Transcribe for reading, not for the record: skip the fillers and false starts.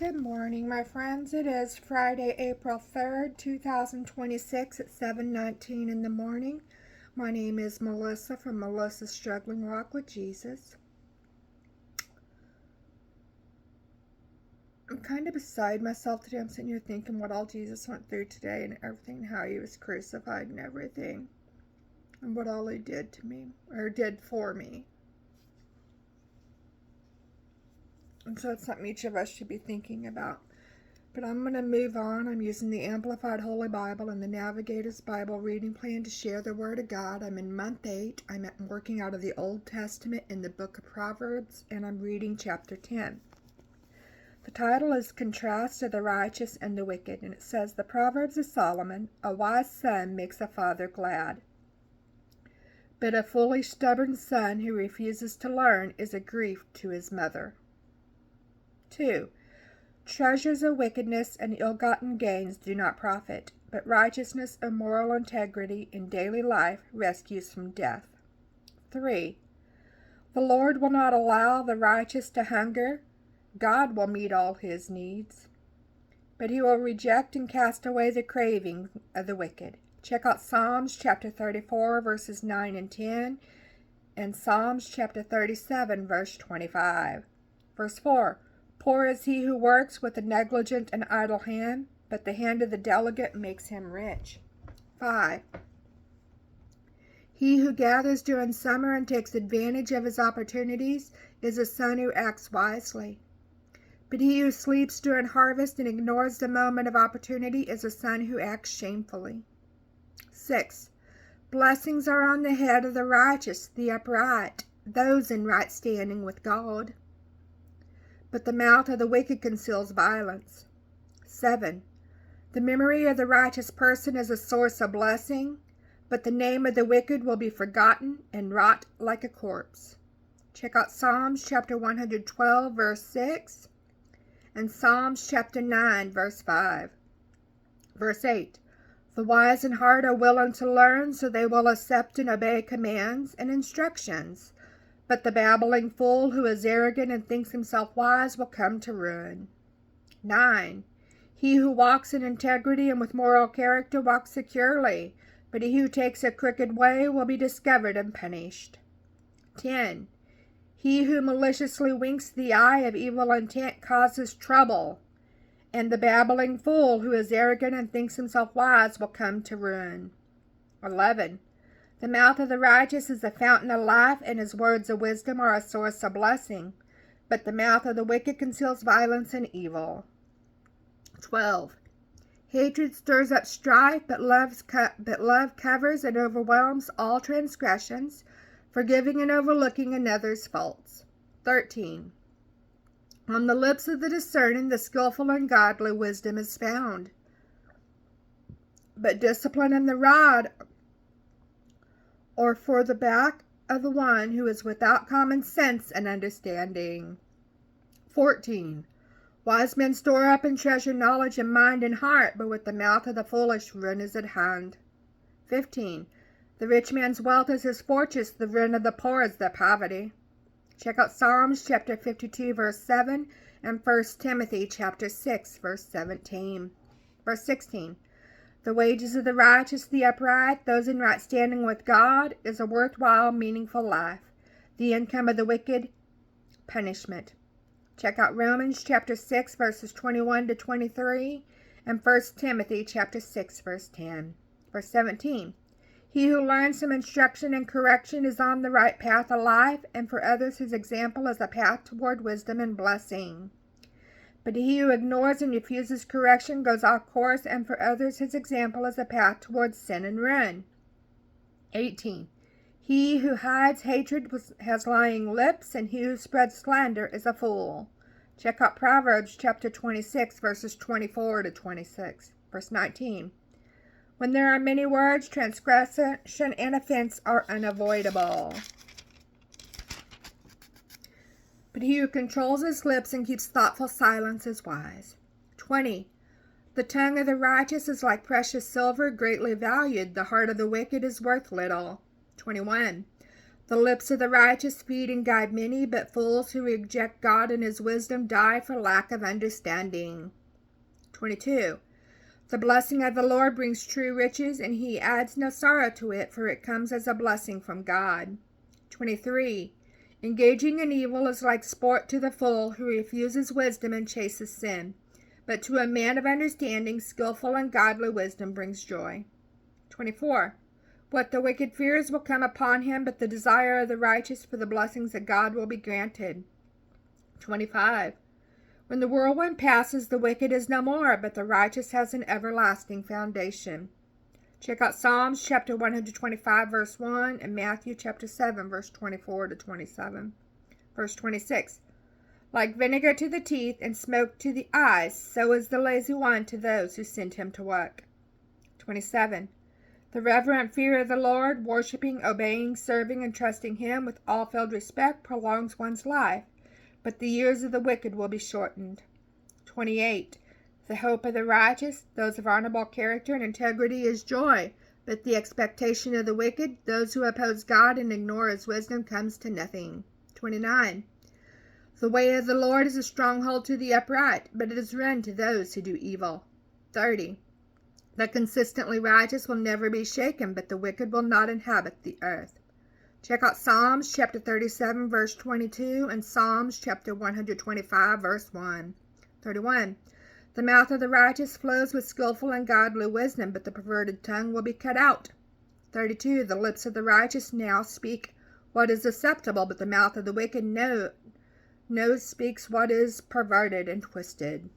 Good morning, my friends. It is Friday, April 3rd, 2026 at 7:19 in the morning. My name is Melissa from Melissa's Struggling Walk with Jesus. I'm kind of beside myself today. I'm sitting here thinking what all Jesus went through today and everything, how he was crucified and everything, and what all he did to me, or did for me. And so it's something each of us should be thinking about. But I'm going to move on. I'm using the Amplified Holy Bible and the Navigator's Bible reading plan to share the Word of God. I'm in month 8. I'm working out of the Old Testament in the book of Proverbs, and I'm reading chapter 10. The title is Contrast of the Righteous and the Wicked, and it says, The Proverbs of Solomon, a wise son makes a father glad. But a foolish, stubborn son who refuses to learn is a grief to his mother. 2. Treasures of wickedness and ill-gotten gains do not profit, but righteousness and moral integrity in daily life rescues from death. 3. The Lord will not allow the righteous to hunger. God will meet all his needs. But he will reject and cast away the craving of the wicked. Check out Psalms chapter 34, verses 9 and 10, and Psalms chapter 37, verse 25. Verse 4. Poor is he who works with a negligent and idle hand, but the hand of the diligent makes him rich. 5. He who gathers during summer and takes advantage of his opportunities is a son who acts wisely. But he who sleeps during harvest and ignores the moment of opportunity is a son who acts shamefully. 6. Blessings are on the head of the righteous, the upright, those in right standing with God. But the mouth of the wicked conceals violence. 7. The memory of the righteous person is a source of blessing, but the name of the wicked will be forgotten and rot like a corpse. Check out Psalms chapter 112, verse 6, and Psalms chapter 9, verse 5. Verse 8. The wise in heart are willing to learn, so they will accept and obey commands and instructions. But the babbling fool who is arrogant and thinks himself wise will come to ruin. 9. He who walks in integrity and with moral character walks securely, but he who takes a crooked way will be discovered and punished. 10. He who maliciously winks the eye of evil intent causes trouble, and the babbling fool who is arrogant and thinks himself wise will come to ruin. 11. The mouth of the righteous is a fountain of life, and his words of wisdom are a source of blessing. But the mouth of the wicked conceals violence and evil. 12. Hatred stirs up strife, but love covers and overwhelms all transgressions, forgiving and overlooking another's faults. 13. On the lips of the discerning, the skillful and godly wisdom is found. But discipline and the rod or for the back of the one who is without common sense and understanding. 14. Wise men store up and treasure knowledge in mind and heart, but with the mouth of the foolish ruin is at hand. 15. The rich man's wealth is his fortress, the ruin of the poor is their poverty. Check out Psalms chapter 52, verse 7, and 1 Timothy chapter 6, verse 17. Verse 16. The wages of the righteous, the upright, those in right standing with God, is a worthwhile, meaningful life. The income of the wicked, punishment. Check out Romans chapter 6, verses 21 to 23, and 1 Timothy chapter 6, verse 10. Verse 17. He who learns some instruction and correction is on the right path of life, and for others his example is a path toward wisdom and blessing. But he who ignores and refuses correction goes off course, and for others his example is a path towards sin and ruin. 18. He who hides hatred has lying lips, and he who spreads slander is a fool. Check out Proverbs chapter 26, verses 24 to 26. Verse 19. When there are many words, transgression and offense are unavoidable. But he who controls his lips and keeps thoughtful silence is wise. 20. The tongue of the righteous is like precious silver, greatly valued. The heart of the wicked is worth little. 21. The lips of the righteous feed and guide many, but fools who reject God and his wisdom die for lack of understanding. 22. The blessing of the Lord brings true riches, and he adds no sorrow to it, for it comes as a blessing from God. 23. Engaging in evil is like sport to the fool who refuses wisdom and chases sin. But to a man of understanding, skillful and godly wisdom brings joy. 24. What the wicked fears will come upon him, but the desire of the righteous for the blessings of God will be granted. 25. When the whirlwind passes, the wicked is no more, but the righteous has an everlasting foundation. Check out Psalms chapter 125, verse 1, and Matthew chapter 7, verse 24 to 27. Verse 26. Like vinegar to the teeth and smoke to the eyes, so is the lazy one to those who send him to work. 27. The reverent fear of the Lord, worshiping, obeying, serving, and trusting him with all filled respect prolongs one's life, but the years of the wicked will be shortened. 28. The hope of the righteous, those of honorable character and integrity, is joy, but the expectation of the wicked, those who oppose God and ignore his wisdom, comes to nothing. 29. The way of the Lord is a stronghold to the upright, but it is ruin to those who do evil. 30. The consistently righteous will never be shaken, but the wicked will not inhabit the earth. Check out Psalms chapter 37, verse 22, and Psalms chapter 125, verse 1. 31. The mouth of the righteous flows with skillful and godly wisdom, but the perverted tongue will be cut out. 32. The lips of the righteous now speak what is acceptable, but the mouth of the wicked speaks what is perverted and twisted.